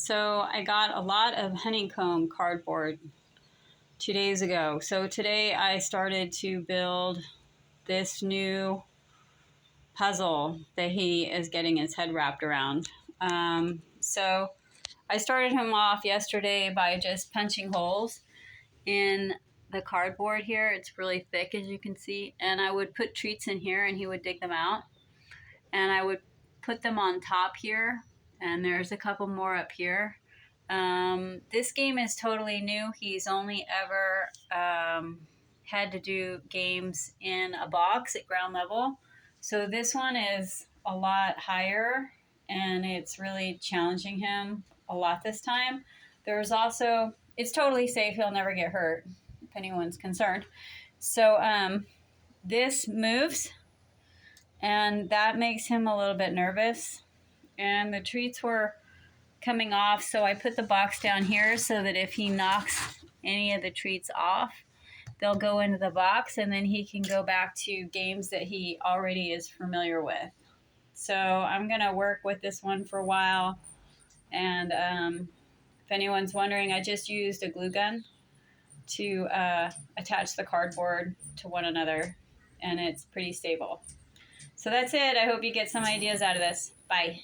So I got a lot of honeycomb cardboard 2 days ago. So today I started to build this new puzzle that he is getting his head wrapped around. So I started him off yesterday by just punching holes in the cardboard here. It's really thick, as you can see, and I would put treats in here and he would dig them out, and I would put them on top here, and there's a couple more up here. This game is totally new. He's only ever had to do games in a box at ground level, so this one is a lot higher and it's really challenging him a lot this time. There's also, it's totally safe, he'll never get hurt if anyone's concerned. So this moves, and that makes him a little bit nervous, and the treats were coming off, so I put the box down here so that if he knocks any of the treats off, they'll go into the box, and then he can go back to games that he already is familiar with. So I'm gonna work with this one for a while, and if anyone's wondering, I just used a glue gun to attach the cardboard to one another, and it's pretty stable. So that's it. I hope you get some ideas out of this. Bye.